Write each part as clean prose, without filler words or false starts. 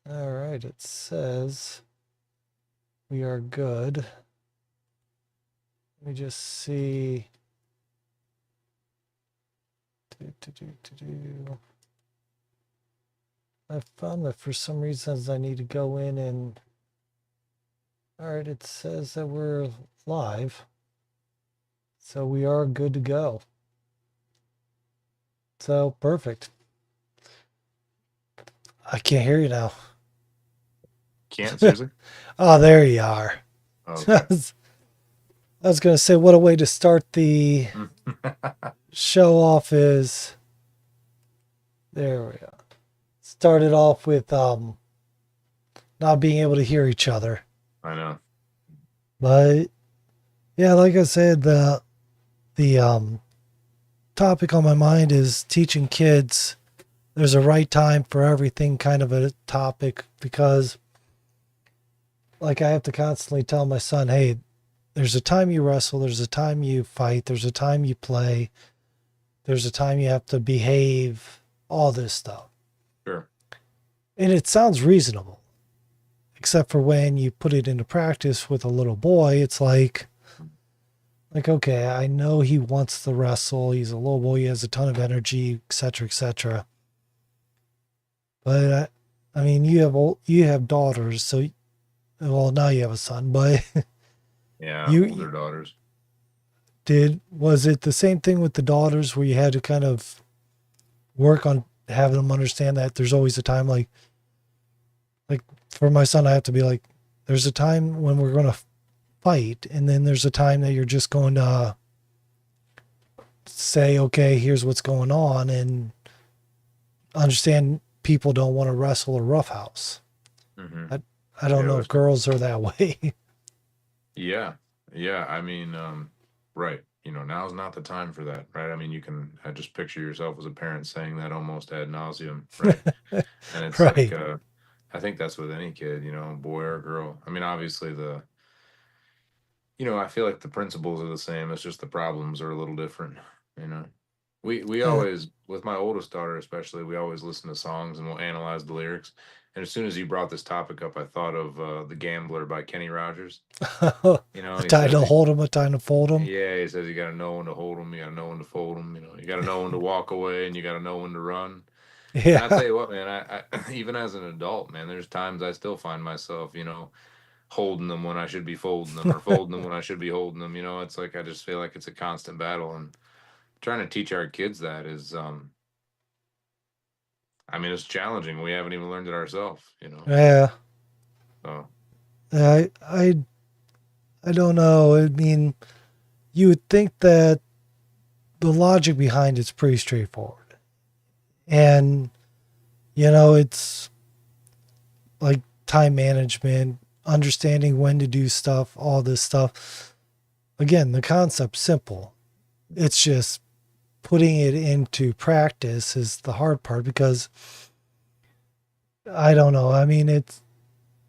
All right, it says we are good. Let me just see. I found that for some reasons I need to go in and. All right, it says that we're live. So we are good to go. So perfect. I can't hear you now. Can't seriously? Oh, there you are. Oh, I okay. was going to say, what a way to start the show off is. There we go. Started off with not being able to hear each other. I know. But yeah, like I said, the topic on my mind is teaching kids there's a right time for everything kind of a topic because like I have to constantly tell my son, hey, there's a time you wrestle, there's a time you fight, there's a time you play, there's a time you have to behave, all this stuff. Sure. And it sounds reasonable, except for when you put it into practice with a little boy, it's like okay, I know he wants to wrestle, he's a little boy, he has a ton of energy, etc., etc. But I mean, you have daughters, so well now you have a son, but Yeah, you older daughters. did was it the same thing with the daughters where you had to kind of work on having them understand that there's always a time like for my son I have to be like there's a time when we're going to fight and then there's a time that you're just going to say okay here's what's going on and understand people don't want to wrestle or roughhouse. Hmm. I don't Yeah, know if girls are that way. yeah, yeah. Right. Now's not the time for that, right? I mean, you can just picture yourself as a parent saying that almost ad nauseum, right? And it's like, Right. I think that's with any kid, boy or girl. I mean, obviously I feel like the principles are the same. It's just the problems are a little different, you know. We Yeah. always, with my oldest daughter especially, we always listen to songs and we'll analyze the lyrics. And as soon as you brought this topic up, I thought of "The Gambler" by Kenny Rogers. A He time says to hold them, a time to fold them. yeah, he says you got to know when to hold them, you got to know when to fold them. You got to know when to walk away, and you got to know when to run. And I Yeah. tell you what, man, I even as an adult, man, there's times I still find myself, holding them when I should be folding them, or folding them when I should be holding them. It's like I just feel like it's a constant battle, and trying to teach our kids that is, I mean, it's challenging. We haven't even learned it ourselves. Yeah. So I don't know. I mean, you would think that the logic behind it's pretty straightforward. And, it's like time management, understanding when to do stuff, all this stuff. Again, the concept's simple. It's just putting it into practice is the hard part because I don't know. I mean,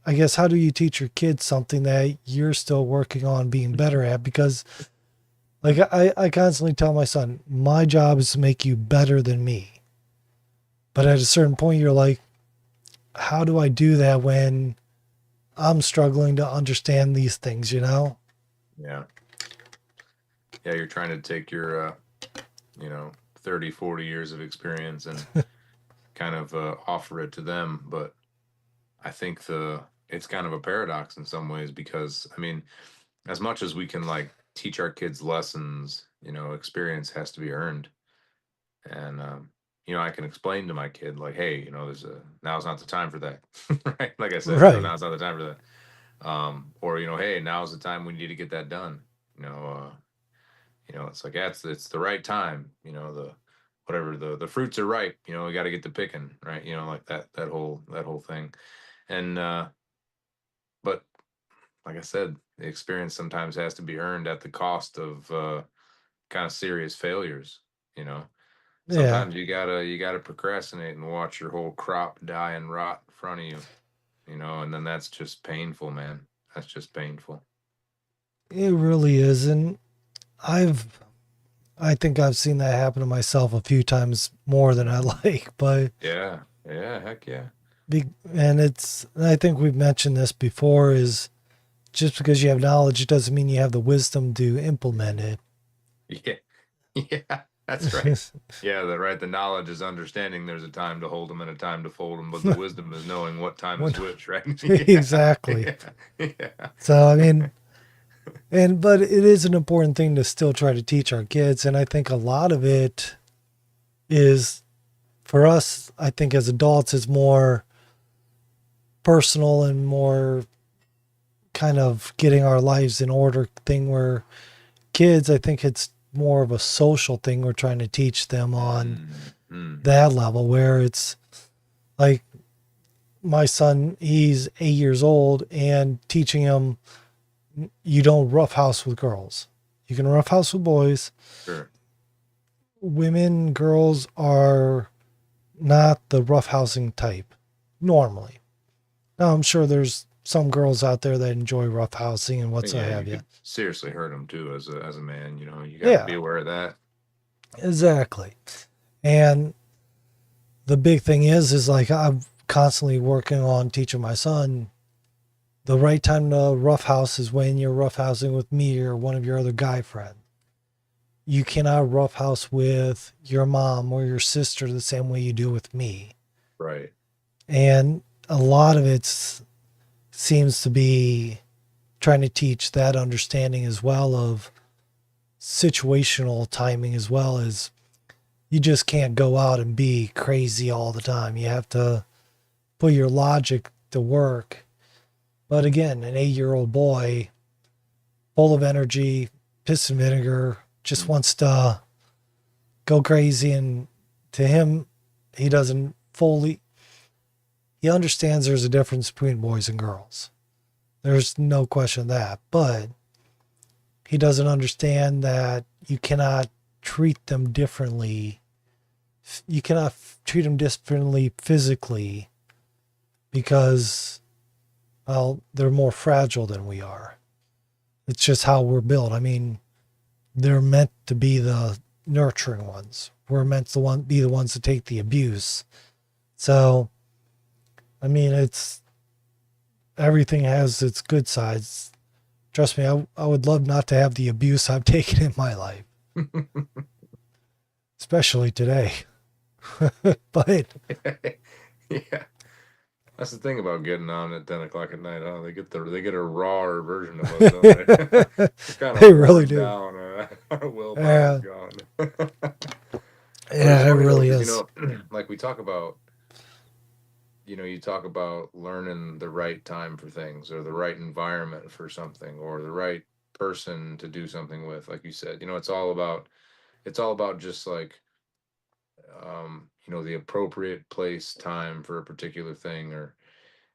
I guess, how do you teach your kids something that you're still working on being better at? Because, like, I constantly tell my son, my job is to make you better than me. But at a certain point, you're like, how do I do that when I'm struggling to understand these things, you know? yeah, yeah, you're trying to take your 30, 40 years of experience and kind of offer it to them, but I think the it's kind of a paradox in some ways because I mean, as much as we can like teach our kids lessons, experience has to be earned. And I can explain to my kid like, hey, there's a now's not the time for that. Right? Like I said, Right. now's not the time for that. Or, hey, now's the time we need to get that done. It's like yeah, it's the right time, the whatever the fruits are ripe, we got to get the picking, right? Like that whole thing. And but like I said, the experience sometimes has to be earned at the cost of kind of serious failures. You know, Yeah. sometimes you gotta procrastinate and watch your whole crop die and rot in front of you. And then that's just painful, man. That's just painful. It really is. And I've, I think I've seen that happen to myself a few times more than I like, but Yeah, yeah, heck yeah. and I think we've mentioned this before, is just because you have knowledge, it doesn't mean you have the wisdom to implement it. Yeah, yeah, that's right. Yeah, the right. The knowledge is understanding there's a time to hold them and a time to fold them, but the wisdom is knowing what time When, is which, right? Yeah, exactly. yeah, yeah. So I mean, but it is an important thing to still try to teach our kids, and I think a lot of it is for us. I think as adults, it's more personal and more kind of getting our lives in order thing. Where kids, I think it's more of a social thing we're trying to teach them on Mm. that level, where it's like my son, he's 8 years old, and teaching him you don't roughhouse with girls. You can roughhouse with boys. Sure. Women, girls are not the roughhousing type normally. Now, I'm sure there's some girls out there that enjoy roughhousing and what's Yeah, have you you. could seriously hurt them too as a man. You know, you got to be Yeah, aware of that. exactly. And the big thing is like I'm constantly working on teaching my son the right time to roughhouse is when you're roughhousing with me or one of your other guy friends. You cannot roughhouse with your mom or your sister the same way you do with me. Right. And a lot of it seems to be trying to teach that understanding as well of situational timing, as well as you just can't go out and be crazy all the time. You have to put your logic to work. But again, an 8 year old boy full of energy, piss and vinegar, just Mm. wants to go crazy. And to him, he doesn't fully, he understands there's a difference between boys and girls. There's no question of that. But he doesn't understand that you cannot treat them differently. You cannot treat them differently physically because, well, they're more fragile than we are. It's just how we're built. I mean, they're meant to be the nurturing ones. We're meant to be the ones to take the abuse. So, I mean, it's everything has its good sides. Trust me, I would love not to have the abuse I've taken in my life, especially today. But Yeah. That's the thing about getting on at 10 o'clock at night. Huh? They get a rawer version of us, don't they? We're kind of they really worn do. down. Our willpower's Yeah, gone. But it's yeah, it funny though, really because is. like we talk about, you talk about learning the right time for things, or the right environment for something, or the right person to do something with. Like you said, it's all about just like, the appropriate place, time for a particular thing,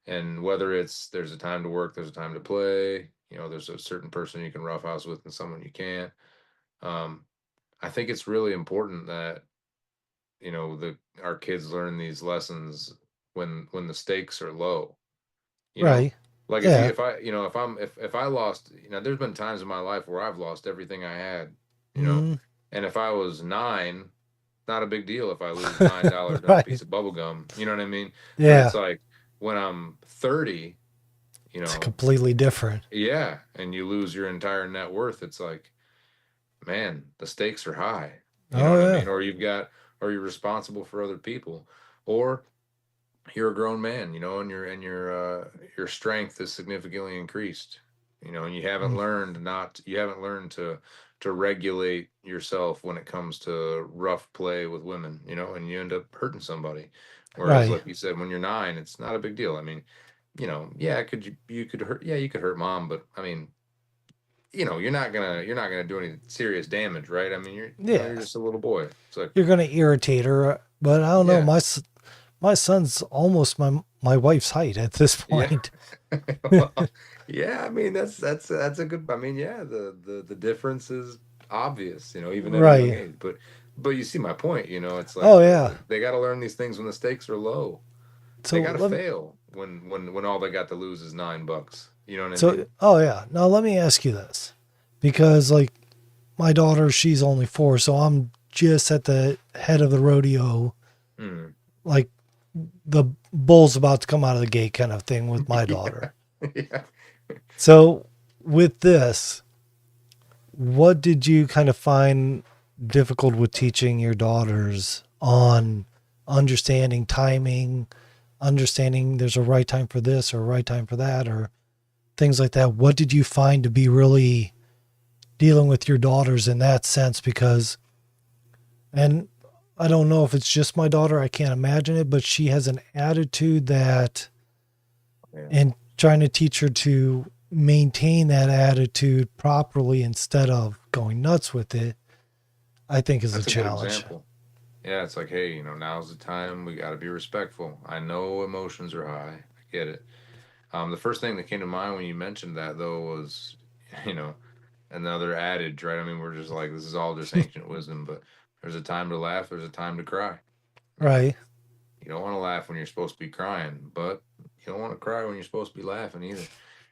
and whether it's there's a time to work, there's a time to play. There's a certain person you can roughhouse with and someone you can't. Um, I think it's really important that the our kids learn these lessons when the stakes are low. You know, Right. like if you Yeah. if I you know if I lost, there's been times in my life where I've lost everything I had. You know, Mm, and if I was nine, not a big deal if I lose $9 on a right. piece of bubble gum. You know what I mean? But it's Yeah. like when I'm 30, you It's know, completely different. yeah, and you lose your entire net worth, it's like, man, the stakes are high. You know Oh what I yeah. mean? Or you're responsible for other people, or you're a grown man, and your strength is significantly increased. And Mm, you haven't learned to regulate yourself when it comes to rough play with women, and you end up hurting somebody. Whereas, right. like you said, when you're nine, it's not a big deal. I mean, yeah, you could hurt, yeah, you could hurt mom, but I mean, you're not gonna do any serious damage, right? I mean, you're Yeah. just a little boy. It's like, You're gonna irritate her, but I don't know. yeah, My son's almost my wife's height at this yeah. point. Well, yeah, I mean, that's a good, I mean, yeah, the difference is obvious, even at a young Right. age. But you see my point, it's like Oh yeah. they got to learn these things when the stakes are low. They So got to let me, fail when all they got to lose is $9. You know what I so mean? oh yeah. Now let me ask you this, because like my daughter, she's only 4, so I'm just at the head of the rodeo. Mm, Like the bull's about to come out of the gate kind of thing with my Yeah. daughter. Yeah. So with this, what did you kind of find difficult with teaching your daughters on understanding timing, understanding there's a right time for this or a right time for that, or things like that? What did you find to be really dealing with your daughters in that sense? Because, and I don't know if it's just my daughter, I can't imagine it, but she has an attitude that, Yeah. and trying to teach her to maintain that attitude properly instead of going nuts with it, I think is a That's a good challenge. example. Yeah, it's like, hey, now's the time. We got to be respectful. I know emotions are high. I get it. The first thing that came to mind when you mentioned that, though, was, you know, another adage, right? I mean, we're just like, this is all just ancient wisdom, but there's a time to laugh, there's a time to cry. You know, Right. you don't want to laugh when you're supposed to be crying, but you don't want to cry when you're supposed to be laughing either.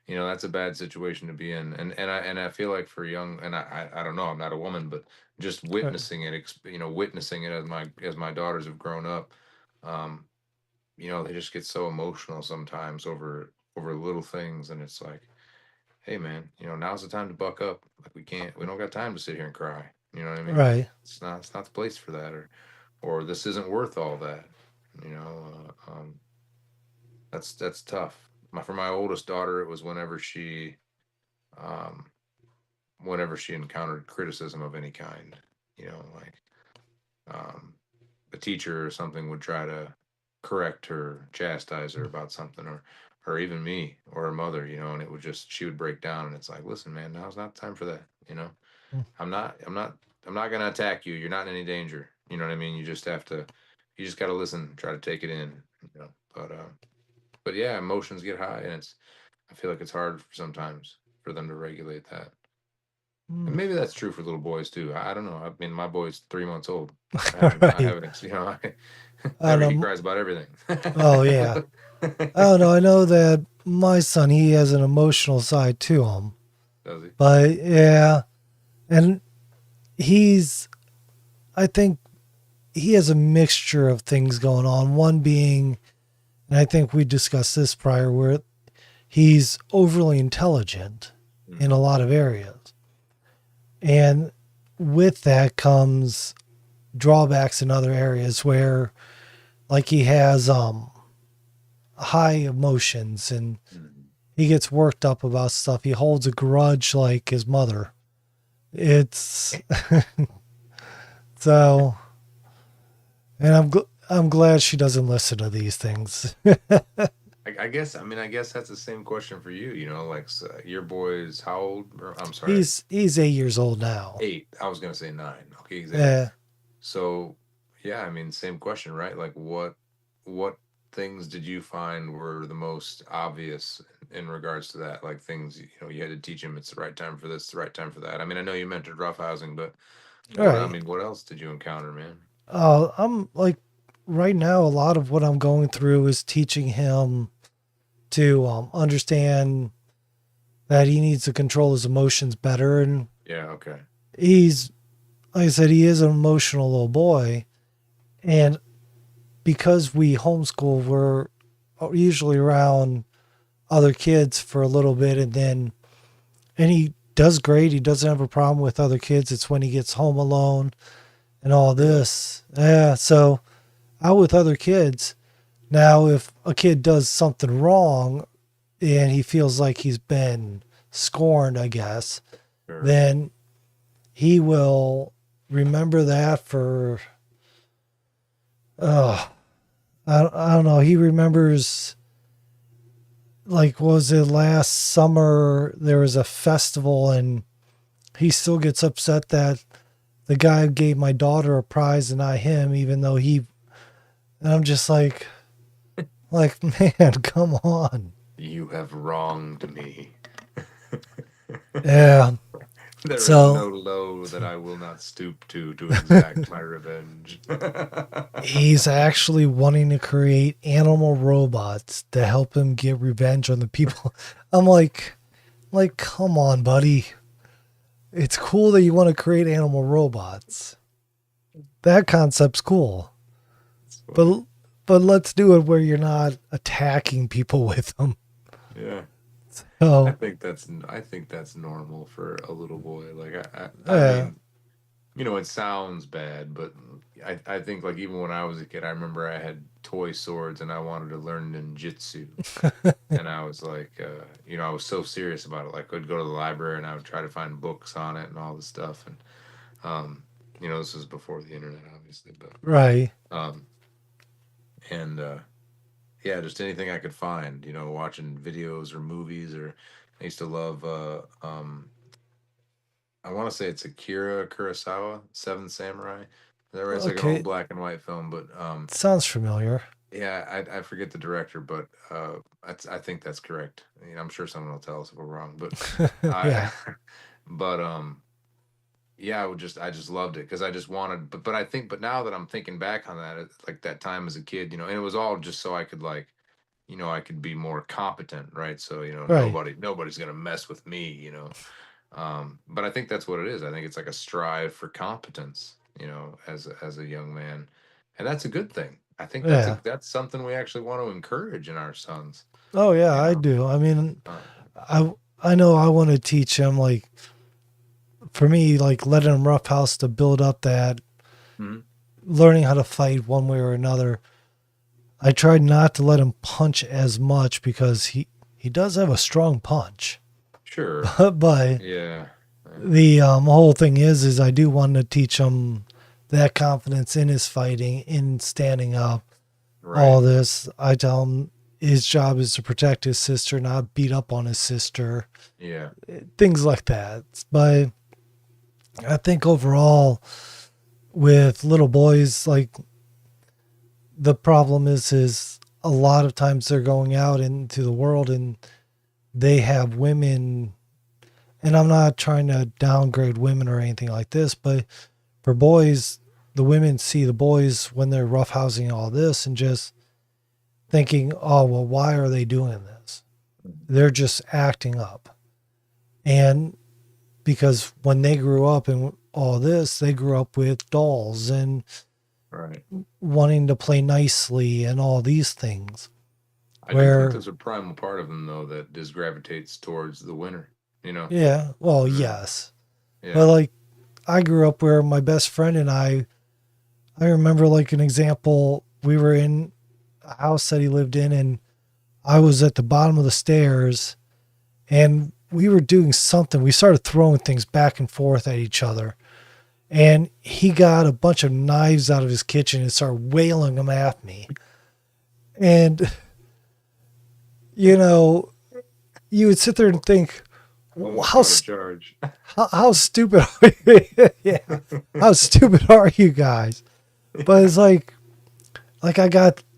That's a bad situation to be in. And I feel like for young, and I don't know, I'm not a woman, but just Right. witnessing it, witnessing it as my daughters have grown up, um, they just get so emotional sometimes over little things, and it's like, hey man, now's the time to buck up. Like we don't got time to sit here and cry. You know what I mean? Right. It's not the place for that, or this isn't worth all that. You know, that's tough. For my oldest daughter, it was um, whenever she encountered criticism of any kind. Like um, a teacher or something would try to correct her, chastise her about something, or even me or her mother. And it would just she would break down, and it's like, listen, man, now's not the time for that. I'm not gonna attack you. You're not in any danger. You know what I mean? You just gotta listen, try to take it in. You know, but yeah, emotions get high, and I feel like it's hard sometimes for them to regulate that. And maybe that's true for little boys too. I don't know. I mean, my boy's 3 months old. I haven't, I Right. haven't, I don't he know. cries about everything. Oh, yeah. I don't know. I know that my son, he has an emotional side to him. Does he? But yeah. And he's, I think he has a mixture of things going on. One being, and I think we discussed this prior, where he's overly intelligent in Mm, a lot of areas. And with that comes drawbacks in other areas where, like, he has high emotions and mm. he gets worked up about stuff. He holds a grudge like his mother. It's so, and I'm glad she doesn't listen to these things. I guess. I mean, I guess that's the same question for you. Like your boy's how old? I'm sorry, He's 8 years old now. 8. I was gonna say 9. Okay, he's 8. Yeah, So yeah, I mean, same question, right? Like, what things did you find were the most obvious in regards to that? Like things you had to teach him. It's the right time for this, the right time for that. I mean, I know you mentioned roughhousing, but I right. mean, what else did you encounter, man? I'm like right now. A lot of what I'm going through is teaching him to understand that he needs to control his emotions better. And Yeah. Okay. he's, like I said, he is an emotional little boy. And because we homeschool, we're usually around other kids for a little bit. And he does great. He doesn't have a problem with other kids. It's when he gets home alone and all Really? this. Yeah. So out with other kids. Now, if a kid does something wrong and he feels like he's been scorned, I guess, Sure. then he will remember that for, oh, I don't know. He remembers, like, was it last summer? There was a festival and he still gets upset that the guy gave my daughter a prize and not him, even though he, and I'm just like, man, come on. You have wronged me. Yeah. There is So no low that I will not stoop to exact my revenge. he's actually wanting to create animal robots to help him get revenge on the people. I'm like, come on, buddy. It's cool that you want to create animal robots. That concept's cool. It's funny. But but let's do it where you're not attacking people with them. Yeah. So, I think that's normal for a little boy. Like I yeah, mean, it sounds bad, but I think like even when I was a kid, I remember I had toy swords and I wanted to learn ninjutsu. And I was like, I was so serious about it. Like I'd go to the library and I would try to find books on it and all this stuff. And um, this was before the internet, obviously, but right. um, and yeah, just anything I could find. Watching videos or movies, or I used to love. I want to say it's Akira Kurosawa, Seven Samurai. Is that right? It's like an old Okay, black and white film, but sounds familiar. yeah, I forget the director, but I think that's correct. I'm sure someone will tell us if we're wrong, but I, Yeah, but yeah, I just loved it because I just wanted, but but now that I'm thinking back on that, like that time as a kid, and it was all just so I could like, I could be more competent, right? So right. nobody's gonna mess with me. But I think that's what it is. I think it's like a strive for competence, as a young man, and that's a good thing. I think Yeah. that's something we actually want to encourage in our sons. Oh yeah, You I know, do. I mean, uh, I know I want to teach him like for me like letting him roughhouse to build up that mhm. learning how to fight one way or another. I tried not to let him punch as much because he does have a strong punch. Sure, But yeah, the whole thing is I do want to teach him that confidence in his fighting, in standing up, all right, this. I tell him his job is to protect his sister, not beat up on his sister, yeah, things like that. But I think overall, with little boys, like the problem is a lot of times they're going out into the world and they have women. And I'm not trying to downgrade women or anything like this, but for boys, the women see the boys when they're roughhousing all this and just thinking, oh, well, why are they doing this? They're just acting up. And because when they grew up and all this, they grew up with dolls and right. wanting to play nicely and all these things. I do think Where, there's a primal part of them though that just gravitates towards the winner. You know, yeah, well, yeah, yes. But yeah, like, I grew up where my best friend and I remember like an example, we were in a house that he lived in, and I was at the bottom of the stairs and we were doing something. We started throwing things back and forth at each other. And he got a bunch of knives out of his kitchen and started wailing them at me. And, you know, you would sit there and think, almost how, caught a charge. how stupid are you? Yeah. How stupid are you guys? But it's like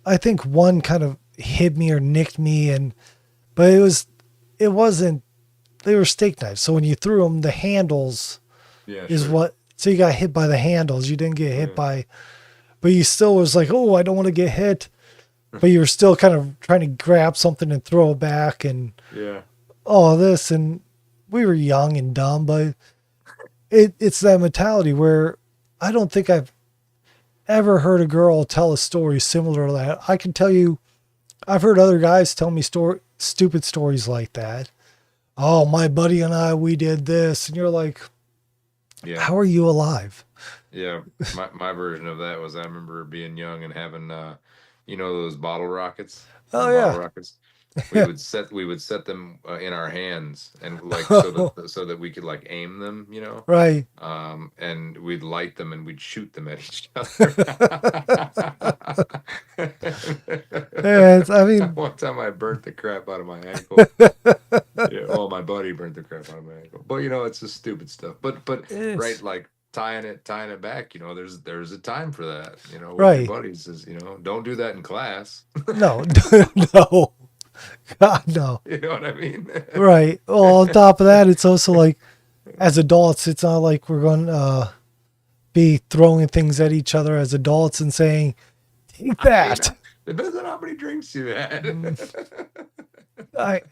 I think one kind of hit me or nicked me. But it wasn't, they were steak knives. So when you threw them, the handles Yeah, is sure. what, so you got hit by the handles. You didn't get hit Yeah, by, but you still was like, oh, I don't want to get hit. But you were still kind of trying to grab something and throw it back and yeah, all this. And we were young and dumb, but it's that mentality where I don't think I've ever heard a girl tell a story similar to that. I can tell you, I've heard other guys tell me stupid stories like that. Oh, my buddy and I, we did this. And you're like, yeah, how are you alive? yeah. My version of that was I remember being young and having those bottle rockets, Oh, bottle yeah. rockets. We would set them in our hands and like so that we could like aim them, Right. and we'd light them and we'd shoot them at each other. And I mean, One time I burnt the crap out of my ankle. Yeah, well, my buddy burnt the crap out of my ankle. But it's just stupid stuff. But right, it's like tying it back. There's a time for that. With your right. buddies is don't do that in class. No, no, God, no. You know what I mean? Right. Well, on top of that, it's also like, as adults, it's not like we're going to be throwing things at each other as adults and saying, take I mean, that. depends on how many drinks you had.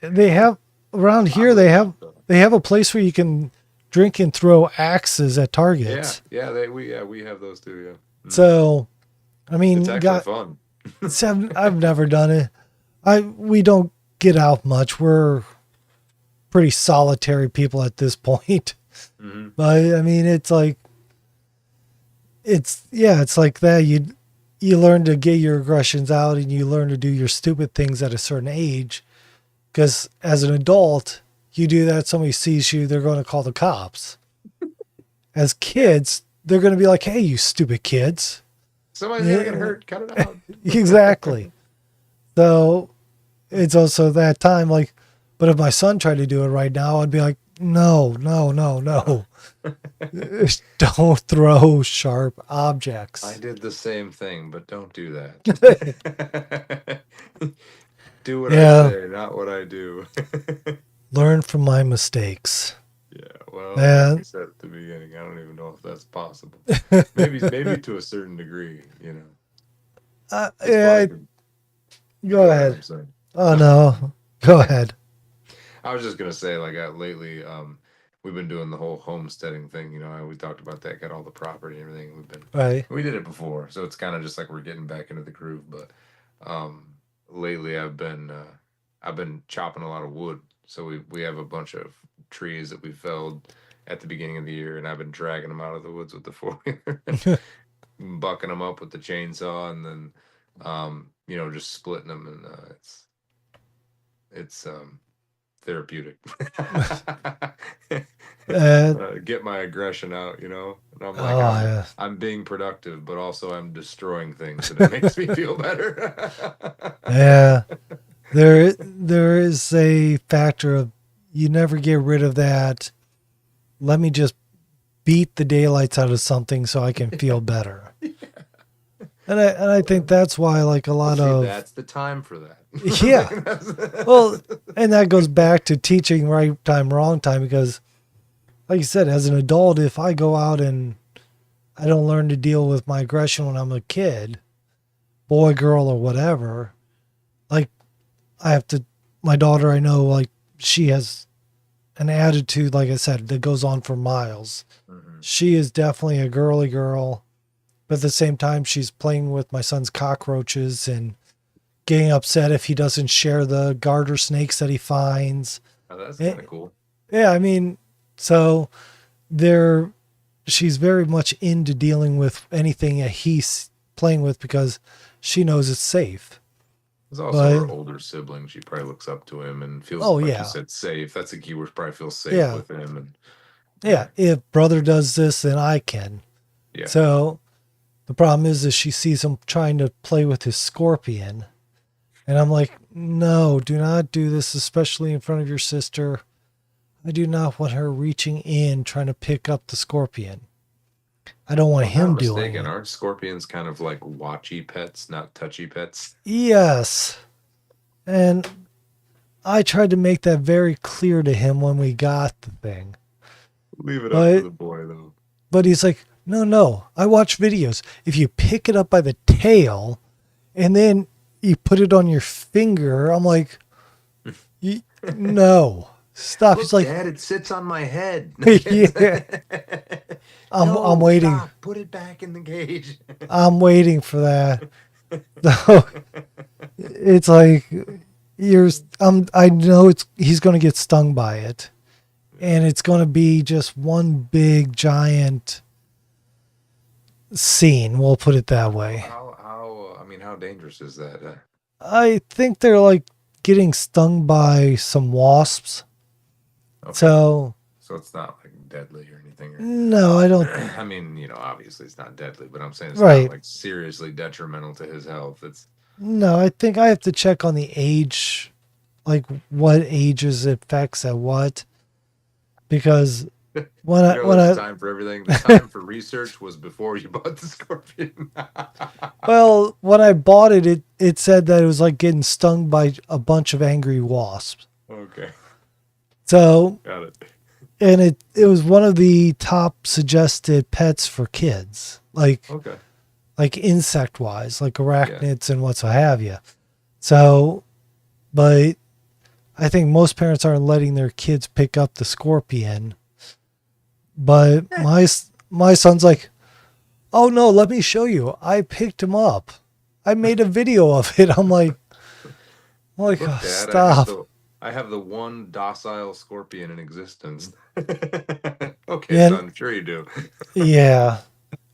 They have around here. Probably not though. They have a place where you can drink and throw axes at Yeah, targets. yeah, we have those too. Yeah. Mhm. So I It's mean, actually got fun. See, I've never done it. We don't get out much. We're pretty solitary people at this point. Hmm. But I mean, it's like it's like that. You learn to get your aggressions out, and you learn to do your stupid things at a certain age. Because as an adult, you do that, somebody sees you, they're going to call the cops. As kids, they're going to be like, "Hey, you stupid kids!" Somebody's gonna get Yeah, hurt. Cut it out. exactly. So it's also that time. Like, but if my son tried to do it right now, I'd be like, "No, no, no, no! Don't throw sharp I objects." did the same thing, but don't do that. Do what I Yeah, say, not what I do. learn from my mistakes. Yeah, well, like we And said at the beginning, I don't even know if that's possible. Maybe to a certain degree, It's funny. yeah, go Go ahead, ahead. I'm saying. Oh no, go ahead. I was just gonna say, like, lately, we've been doing the whole homesteading thing. We talked about that, got all the property and everything. Right. We did it before, so it's kind of just like we're getting back into the groove. But lately, I've been chopping a lot of wood. So we have a bunch of trees that we felled at the beginning of the year, and I've been dragging them out of the woods with the 4-wheeler and bucking them up with the chainsaw, and then just splitting them, and it's therapeutic. Uh, Get my aggression out, and I'm like, oh yeah, I'm being productive, but also I'm destroying things, and it makes me feel better. yeah. There is a factor of you never get rid of that. Let me just beat the daylights out of something so I can feel better. And I think that's why like a Well, lot see, of that's the time for that. yeah. Well, and that goes back to teaching right time, wrong time because like you said, as an adult, if I go out and I don't learn to deal with my aggression when I'm a kid, boy, girl, or whatever, like I have to, my daughter, I know, like she has an attitude, like I said, that goes on for miles. Mhm. She is definitely a girly girl, but at the same time, she's playing with my son's cockroaches and getting upset if he doesn't share the garter snakes that he finds. Oh, that's kind Eh, of cool. Yeah, I mean, so there, she's very much into dealing with anything that he's playing with because she knows it's safe. There's also But her older sibling. She probably looks up to him and feels, oh like you yeah, said, safe. That's a key word. Probably feels safe yeah, with him. And yeah. yeah, If brother does this, then I can. yeah. So the problem is she sees him trying to play with his scorpion. And I'm like, no, do not do this, especially in front of your sister. I do not want her reaching in trying to pick up the scorpion. I don't want If I'm not him doing mistaken, it. aren't scorpions kind of like watchy pets, not touchy pets? Yes. And I tried to make that very clear to him when we got the thing. Leave it up to But the boy, though. but he's like, no, no. I watch videos. If you pick it up by the tail and then you put it on your finger, I'm like, no. Stop. He's Look, like, Dad, it sits on my head. yeah. I'm No, waiting. stop. Put it back in the cage. I'm waiting for that. So it's like I know he's going to get stung by it, and it's going to be just one big giant scene. We'll put it that way. I mean, how dangerous is that? I think they're like getting stung by some wasps. Okay. So So it's not like deadly or anything. no, I don't. I mean, obviously it's not deadly, but I'm saying it's not Right. like seriously detrimental to his health. It's No, I think I have to check on the age, like what ages it affects at what, because when there's a I time for everything. The time for research was before you bought the scorpion. well when I bought it, it said that it was like getting stung by a bunch of angry wasps. Okay, So got it. and it was one of the top suggested pets for kids, Okay, like insect wise, like yeah. arachnids and what's have you. So, but I think most parents aren't letting their kids pick up the scorpion. But my son's like, "Oh no, let me show you. I picked him up." I made a video of it. I'm like, Look, oh, Dad, stop. I have the one docile scorpion in existence. Okay, And son, sure you do. yeah,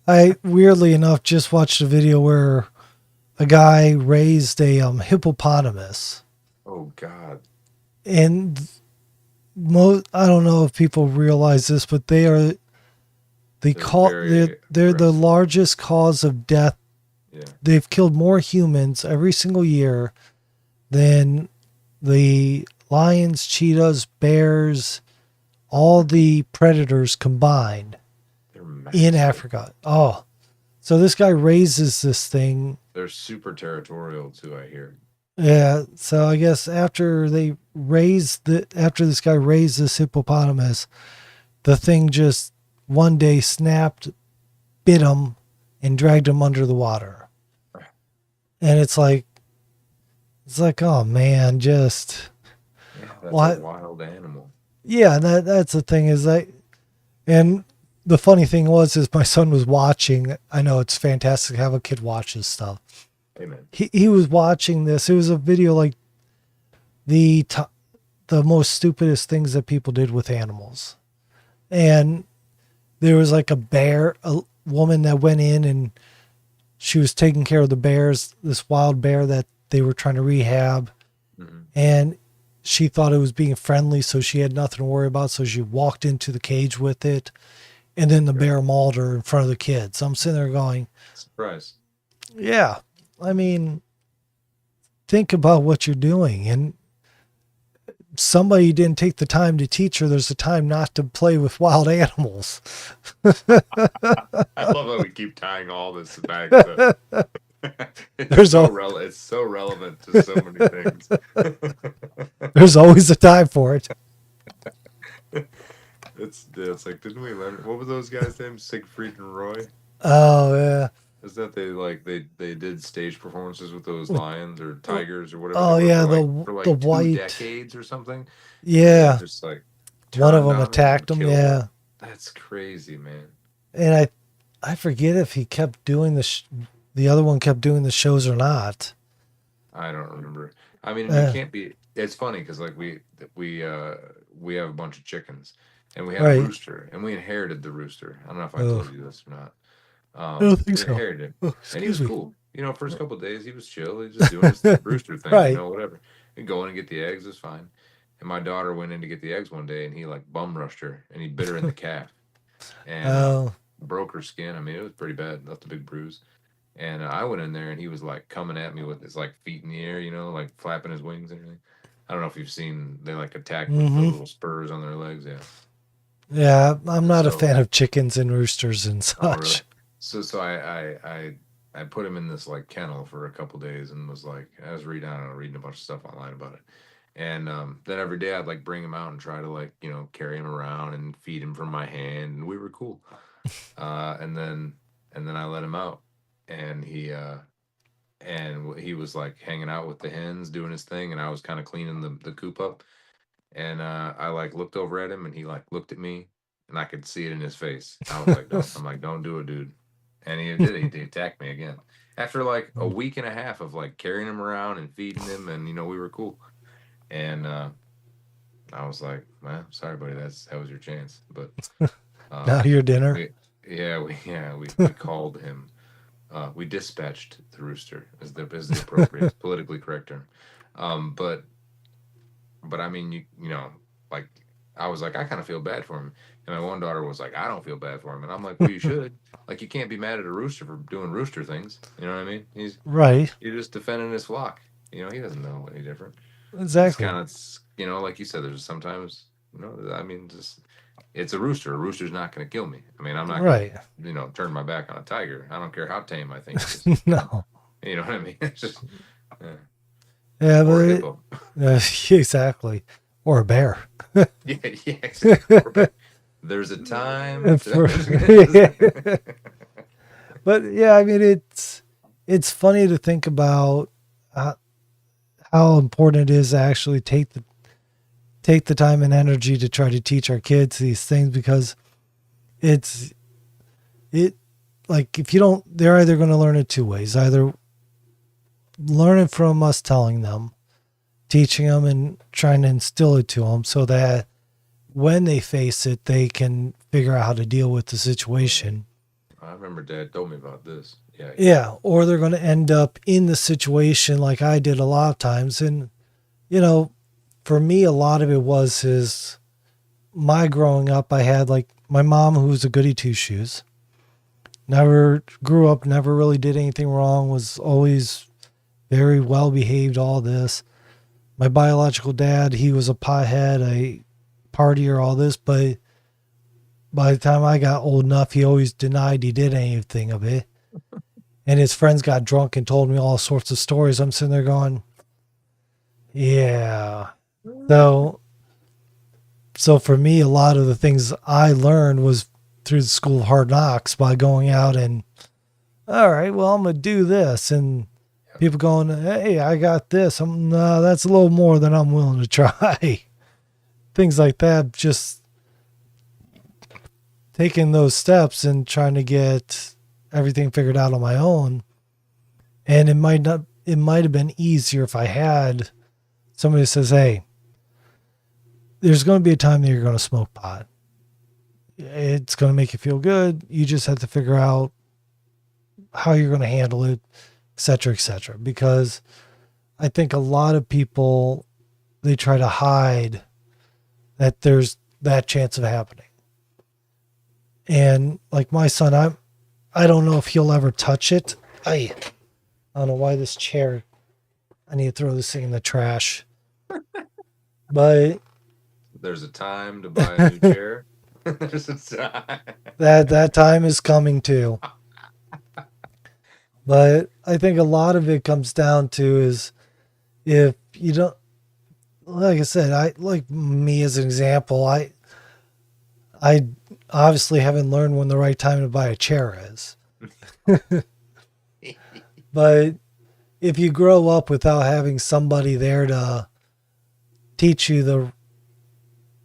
I weirdly enough just watched a video where a guy raised a hippopotamus, Oh God, and I don't know if people realize this, but they're very they're the aggressive. largest cause of death. Yeah, They've killed more humans every single year than the lions, cheetahs, bears, all the predators combined they're in massive. Africa. Oh, so this guy raises this thing. They're super territorial too, I hear. Yeah, so I guess after this guy raised this hippopotamus, the thing just one day snapped, bit him, and dragged him under the water. And it's like, oh man, just Yeah, that's a what? wild animal. Yeah, that's the thing is that, and the funny thing was my son was watching. I know it's fantastic to have a kid watch this stuff. Amen. He was watching this. It was a video like the t- the most stupidest things that people did with animals, and there was like a woman that went in and she was taking care of the bears, this wild bear that they were trying to rehab, Hmm. and she thought it was being friendly, so she had nothing to worry about. So she walked into the cage with it, and then the Sure. bear mauled her in front of the kids. I'm sitting there going, Surprise. yeah, I mean, think about what you're doing. And somebody didn't take the time to teach her there's a time not to play with wild animals. I love how we keep tying all this back to There's a it's so relevant to so many things. there's always a time for it. It's like, didn't we learn what were those guys' names? Siegfried and Roy? Oh yeah. Is that they did stage performances with those lions or tigers or whatever they Oh were yeah, for the like two white. decades or something, and they Yeah, just like one of turned them on them attacked and him. killed them. Yeah, That's crazy, man. and I forget if he kept doing the other one kept doing the shows or not. I don't remember. I mean, you Uh, can't be. It's funny because like we have a bunch of chickens, and we had a right. rooster, and we inherited the rooster. I don't know if I Oh, told you this or not. I don't think We so. inherited him, Oh, and he excuse was me. cool. First couple of days he was chill. He was just doing his rooster thing, Right. whatever. He'd go in and get the eggs, it's fine. And my daughter went in to get the eggs one day, and he like bum rushed her, and he bit her in the calf, and Oh. broke her skin. I mean, it was pretty bad. Left a big bruise. And I went in there, and he was like coming at me with his like feet in the air, like flapping his wings and everything. I don't know if you've seen they like attack with the Mm-hmm. little spurs on their legs. Yeah. Yeah, I'm not a So, fan of chickens and roosters and oh really? such. So I put him in this like kennel for a couple days and was like I was reading I don't know reading a bunch of stuff online about it. And then every day I'd like bring him out and try to like carry him around and feed him from my hand, and we were cool. And then I let him out, and he was like hanging out with the hens doing his thing, and I was kind of cleaning the coop up, and I like looked over at him, and he like looked at me, and I could see it in his face. I was like, don't. I'm like, don't do it, dude. And he did it. He attacked me again after like a week and a half of like carrying him around and feeding him, and we were cool. And I was like, well, sorry, buddy, that was your chance. But Now um, your dinner. we we called him. We dispatched the rooster is the appropriate politically correct term. But I mean, like I was like, I kind of feel bad for him, and my one daughter was like, I don't feel bad for him, and I'm like, well, you should. Like, you can't be mad at a rooster for doing rooster things. You know what I mean? Right. You're just defending his flock. He doesn't know any different. It's Exactly. kind of like you said. There's sometimes I mean, just it's a rooster. A rooster's not going to kill me. I mean, I'm not going Right. to turn my back on a tiger. I don't care how tame I think it is. No. You know what I mean? It's just Yeah, or a but hippo. exactly. Or a bear. Yeah, yeah, exactly. There's a time. For- but yeah, I mean it's funny to think about uh, how important it is to actually take the time and energy to try to teach our kids these things, because it like if you don't, they're either going to learn it two ways. Either learning from us telling them, teaching them, and trying to instill it to them so that when they face it, they can figure out how to deal with the situation. I remember Dad told me about this. Yeah, Yeah, or they're going to end up in the situation like I did a lot of times. And, you know, for me, a lot of it was his, my growing up, I had like my mom, who was a goody two shoes, never grew up, never really did anything wrong, was always very well behaved, all this. My biological dad, he was a pothead, a partier, all this, but by the time I got old enough, he always denied he did anything of it. And his friends got drunk and told me all sorts of stories. I'm sitting there going, yeah. So, so for me, a lot of the things I learned was through the school of hard knocks by going out and, all right, well, I'm going to do this. And people going, hey, I got this. No, that's a little more than I'm willing to try. Things like that, just taking those steps and trying to get everything figured out on my own. And it might have been easier if I had somebody that says, hey, there's going to be a time that you're going to smoke pot. It's going to make you feel good. You just have to figure out how you're going to handle it, et cetera, et cetera. Because I think a lot of people, they try to hide that there's that chance of happening. And like my son, I don't know if he'll ever touch it. I don't know why this chair, I need to throw this thing in the trash. But there's a time to buy a new chair. There's a time. that time is coming too. But I think a lot of it comes down to is if you don't, like I said, I like me as an example, I obviously haven't learned when the right time to buy a chair is. But if you grow up without having somebody there to teach you the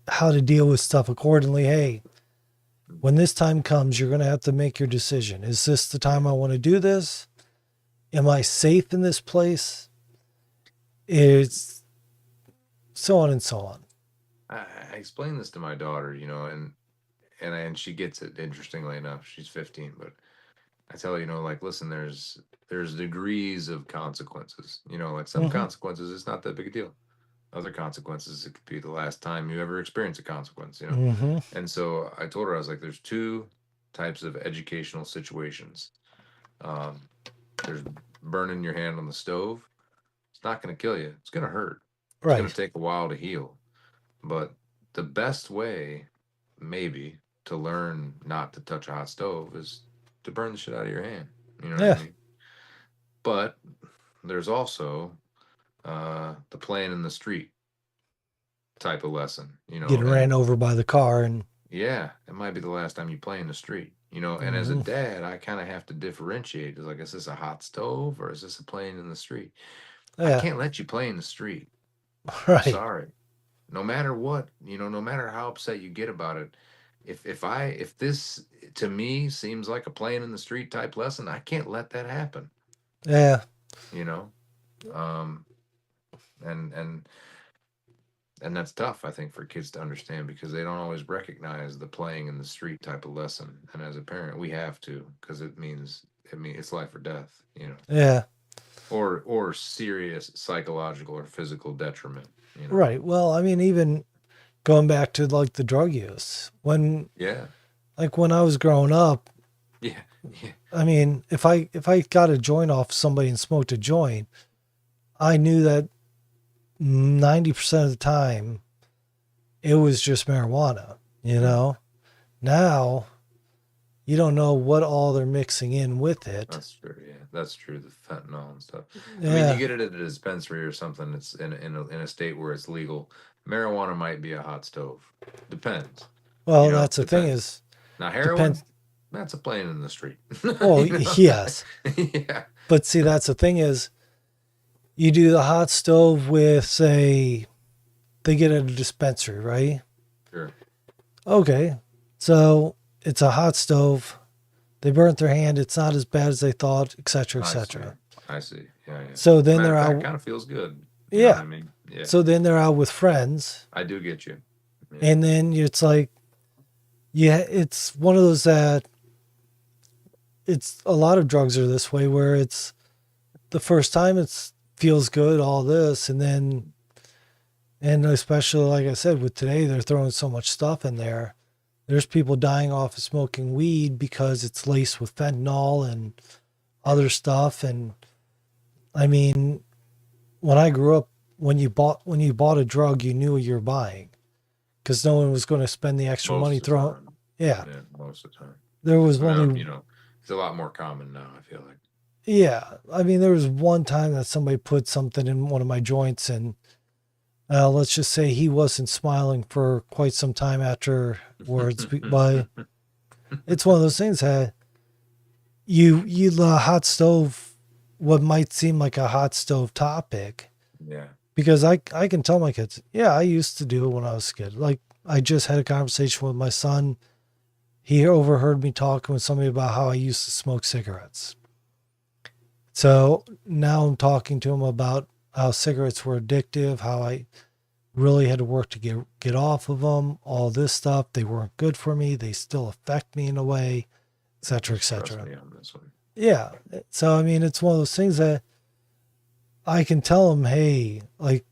how to deal with stuff accordingly, hey, when this time comes, you're going to have to make your decision. Is this the time I want to do this? Am I safe in this place? It's so on and so on. I explained this to my daughter, and she gets it. Interestingly enough, she's 15, but I tell her, like, listen, there's degrees of consequences. Like some Mm-hmm. consequences, it's not that big a deal. Other consequences, it could be the last time you ever experience a consequence. Mm-hmm. And so I told her, I was like, there's two types of educational situations. Um, there's burning your hand on the stove. It's not going to kill you. It's going to hurt. It's going to Right. take a while to heal. But the best way, maybe, to learn not to touch a hot stove is to burn the shit out of your hand. You know what I Yeah. mean? But there's also the playing in the street type of lesson, Getting ran and over by the car and yeah, it might be the last time you play in the street, and as a mm-hmm. dad, I kind of have to differentiate. It's like, is this a hot stove or is this a playing in the street? I Yeah. can't let you play in the street. I'm Right. sorry. No matter what, no matter how upset you get about it, if this to me seems like a playing in the street type lesson, I can't let that happen. Yeah. You know, um, and and and that's tough, I think, for kids to understand because they don't always recognize the playing in the street type of lesson. And as a parent, we have to because it means it's life or death. Yeah. Or serious psychological or physical detriment. Right. Well, I mean, even going back to like the drug use, Yeah, when I was growing up, yeah, yeah. I mean, if I got a joint off somebody and smoked a joint, I knew that 90% of the time it was just marijuana, you Mm. know? Now you don't know what all they're mixing in with it. That's true. Yeah, that's true. The fentanyl and stuff. I mean, you Yeah. get it at a dispensary or something. It's in a state where it's legal. Marijuana might be a hot stove. Depends. Well, that's the thing Depends. is, Now heroin, depends. that's a plane in the street. Oh, you know. yes. Yeah. But see, that's the thing is, you do the hot stove with, say, they get at a dispensary, right? Sure. Okay. So it's a hot stove. They burnt their hand. It's not as bad as they thought, etc., I see. etc. I see. Yeah, yeah. So then Matter they're of fact, out. kind of feels good. You know what Yeah. I mean? Yeah, So then they're out with friends. I do get you. Yeah. And then it's like, yeah, it's one of those that it's a lot of drugs are this way where it's the first time it's feels good, all this. And especially, like I said, with today, they're throwing so much stuff in there. There's people dying off of smoking weed because it's laced with fentanyl and other stuff. And I mean, when I grew up, when you bought a drug, you knew what you were buying because no one was going to spend the extra Most money of the throwing. time. Yeah, Yeah, most of the time. there was I mean, only it's a lot more common now, I feel like. yeah. I mean, there was one time that somebody put something in one of my joints, and let's just say he wasn't smiling for quite some time afterwards. But it's one of those things that you hot stove what might seem like a hot stove topic Yeah. because I can tell my kids, yeah, I used to do it when I was a kid. Like I just had a conversation with my son. He overheard me talking with somebody about how I used to smoke cigarettes. So now I'm talking to him about how cigarettes were addictive, how I really had to work to get off of them, all this stuff. They weren't good for me. They still affect me in a way, et cetera, et Just trust cetera. me on this one. Yeah. So I mean, it's one of those things that I can tell them, hey, like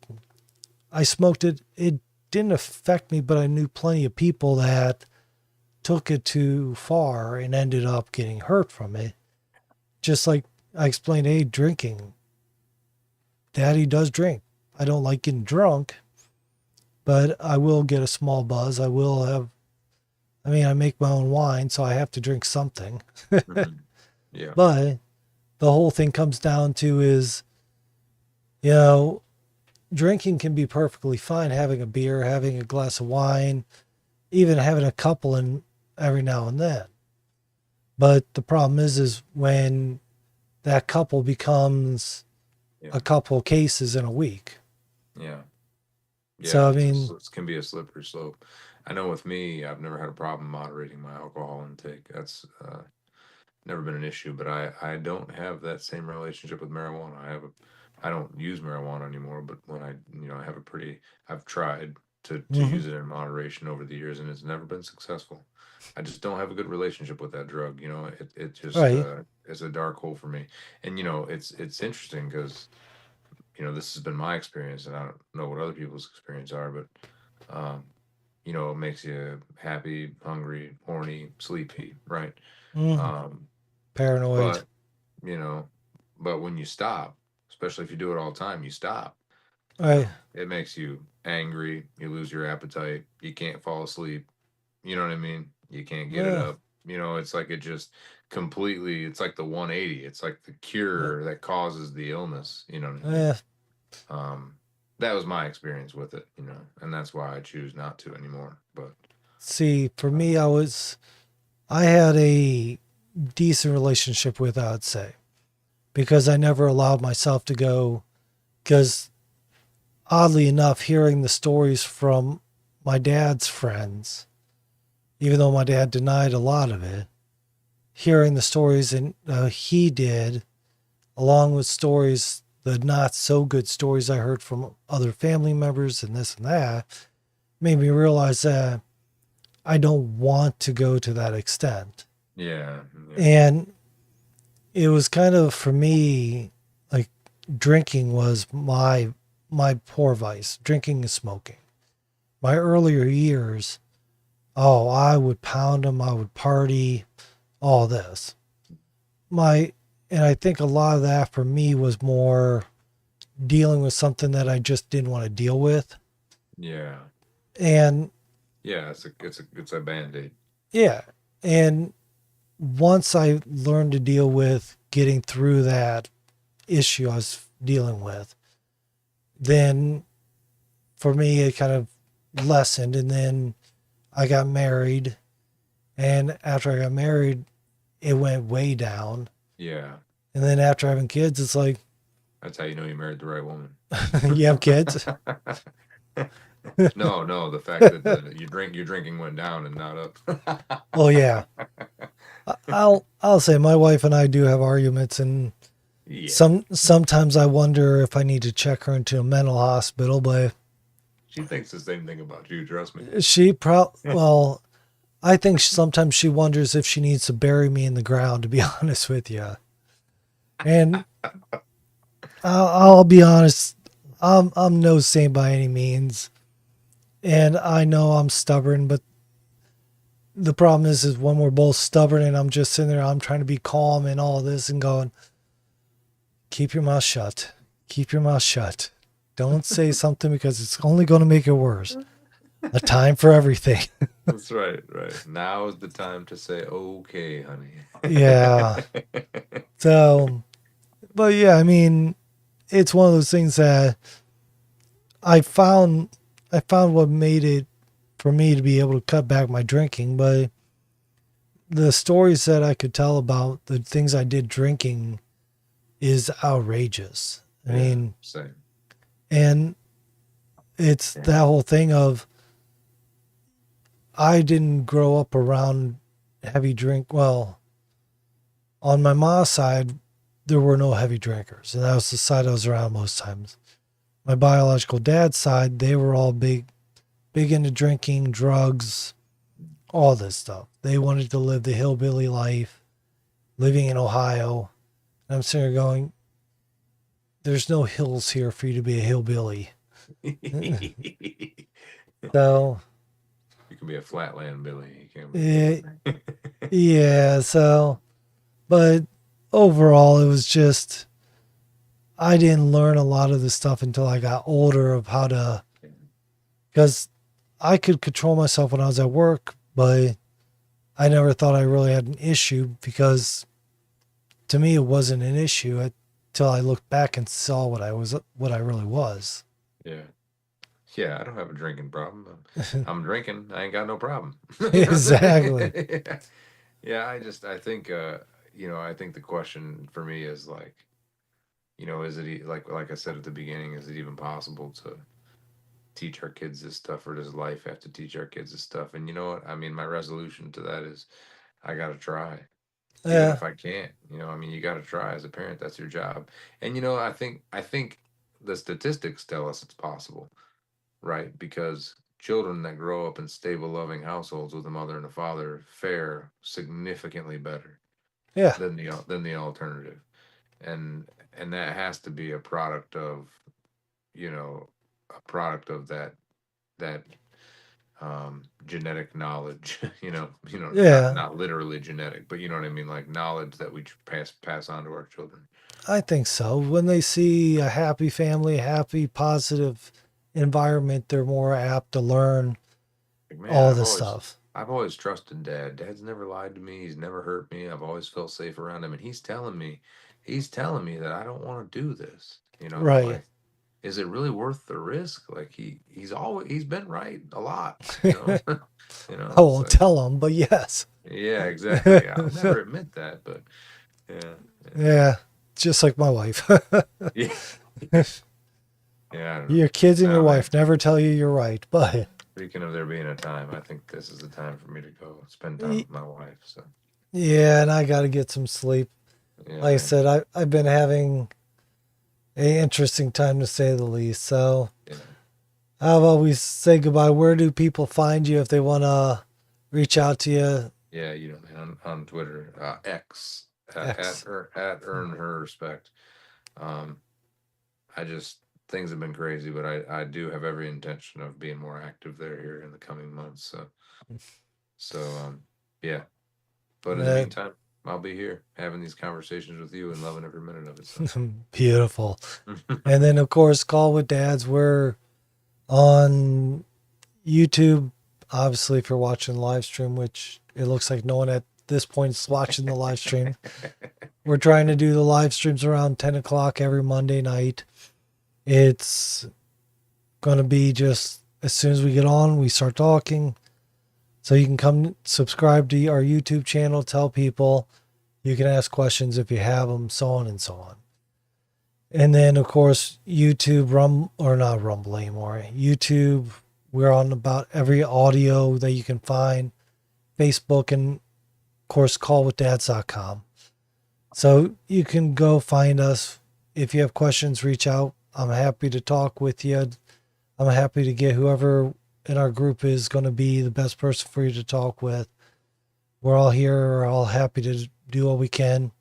I smoked it. It didn't affect me, but I knew plenty of people that took it too far and ended up getting hurt from it. Just like I explained, hey, drinking. Daddy does drink. I don't like getting drunk, but I will get a small buzz. I mean, I make my own wine, so I have to drink something. Hmm. Yeah. But the whole thing comes down to is, you know, drinking can be perfectly fine. Having a beer, having a glass of wine, even having a couple in every now and then. But the problem is when that couple becomes Yeah. a couple cases in a week. Yeah. So Yeah. I mean, It can be a slippery slope. I know with me, I've never had a problem moderating my alcohol intake. That's never been an issue, but I don't have that same relationship with marijuana. I don't use marijuana anymore, but when I have a pretty I've tried to mhm, use it in moderation over the years, and it's never been successful. I just don't have a good relationship with that drug. It just right, is a dark hole for me. And it's interesting because this has been my experience, and I don't know what other people's experience are, but um, it makes you happy, hungry, horny, sleepy, right? mhm, Um, paranoid, but you know, but when you stop, especially if you do it all the time, you stop. right, It makes you angry. You lose your appetite. You can't fall asleep. You know what I mean? You can't get it yeah, up. It's like it just completely. It's like the 180. It's like the cure that causes the illness. You know what I mean? yeah. Um, that was my experience with it. And that's why I choose not to anymore. But See, for uh, me, I had a decent relationship with, I'd say, because I never allowed myself to go. Because oddly enough, hearing the stories from my dad's friends, even though my dad denied a lot of it, hearing the stories and he did, along with stories, the not so good stories I heard from other family members and this and that, made me realize that I don't want to go to that extent. yeah, yeah, And it was kind of for me like drinking was my poor vice, drinking and smoking. My earlier years, oh, I would pound them, I would party, all this. My and I think a lot of that for me was more dealing with something that I just didn't want to deal with. yeah, And yeah. It's a band-aid. yeah, and once I learned to deal with getting through that issue I was dealing with, then for me it kind of lessened. And then I got married, and after I got married, it went way down. Yeah, And then after having kids, it's like, that's how you know you married the right woman. you have kids. No, no, the fact that your drinking went down and not up. Oh yeah, I'll say my wife and I do have arguments, and Yeah. Sometimes I wonder if I need to check her into a mental hospital, but She thinks the same thing about you, trust me. well, I think sometimes she wonders if she needs to bury me in the ground, to be honest with you. And I'll be honest, I'm no saint by any means, and I know I'm stubborn, but the problem is when we're both stubborn and I'm just sitting there, I'm trying to be calm and all this and going, keep your mouth shut, keep your mouth shut. Don't say something because it's only going to make it worse. A time for everything. That's right, right. Now is the time to say, okay, honey. Yeah. So, but yeah, I mean, it's one of those things that I found I found what made it for me to be able to cut back my drinking, but the stories that I could tell about the things I did drinking is outrageous. I Yeah, mean, same. and it's Yeah. that whole thing of I didn't grow up around heavy drink. Well, on my mom's side, there were no heavy drinkers, and that was the side I was around most times. My biological dad's side, they were all big into drinking, drugs, all this stuff. They wanted to live the hillbilly life, living in Ohio. And I'm sitting there going, there's no hills here for you to be a hillbilly. So, You can be a flatland Billy. You can't be eh, a yeah, so, but overall, it was just, I didn't learn a lot of the stuff until I got older of how to, because I could control myself when I was at work, but I never thought I really had an issue because to me it wasn't an issue until I looked back and saw what I really was. Yeah. Yeah, I don't have a drinking problem. I'm drinking. I ain't got no problem. You know what I'm Exactly. saying? Yeah, I think I think the question for me is like, is it like I said at the beginning, is it even possible to teach our kids this stuff, or does life have to teach our kids this stuff? And you know what? I mean, my resolution to that is I got to try. Even Yeah. if I can't, I mean, you got to try as a parent. That's your job. And I think the statistics tell us it's possible, right? Because children that grow up in stable, loving households with a mother and a father fare significantly better Yeah. than the alternative, and that has to be you know a product of that genetic knowledge. Not Yeah. not literally genetic, but you know what I mean, like knowledge that we pass on to our children. I think so. When they see a happy family, happy, positive environment, they're more apt to learn Like, man, all I've this always stuff. I've always trusted Dad. Dad's never lied to me. He's never hurt me. I've always felt safe around him, and he's telling me that I don't want to do this. Right. Like, is it really worth the risk? Like, he's been right a lot. You know, I it's won't like, tell them, but yes. yeah, exactly. I'll never admit that, but yeah, yeah, Yeah. Just like my wife. yeah, yeah. I don't know. Your kids and your No, man. wife never tell you you're right, but Speaking of there being a time, I think this is the time for me to go spend time with my wife. So, yeah, and I got to get some sleep. yeah, Like I man. said, I've been having a interesting time to say the least. So Yeah. how about we say goodbye? Where do people find you if they want to reach out to you? Yeah, man, on Twitter, X, X. at earn her respect. Um, I just things have been crazy, but I do have every intention of being more active there here in the coming months. So yeah. But in the Uh, meantime, I'll be here having these conversations with you and loving every minute of it. So beautiful. And then, of course, Call with Dads. We're on YouTube, obviously, if you're watching the live stream, which it looks like no one at this point is watching the live stream. We're trying to do the live streams around 10 o'clock every Monday night. It's going to be just as soon as we get on, we start talking. So you can come subscribe to our YouTube channel, tell people. You can ask questions if you have them, so on and so on. And then, of course, YouTube, or not Rumble anymore. YouTube, we're on about every audio that you can find. Facebook, and of course, callwithdads.com. So you can go find us. If you have questions, reach out. I'm happy to talk with you. I'm happy to get whoever in our group is going to be the best person for you to talk with. We're all here. We're all happy to do what we can.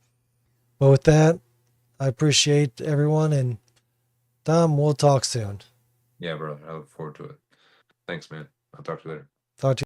But with that, I appreciate everyone. And Tom, we'll talk soon. Yeah, brother. I look forward to it. Thanks, man. I'll talk to you later. Talk to you.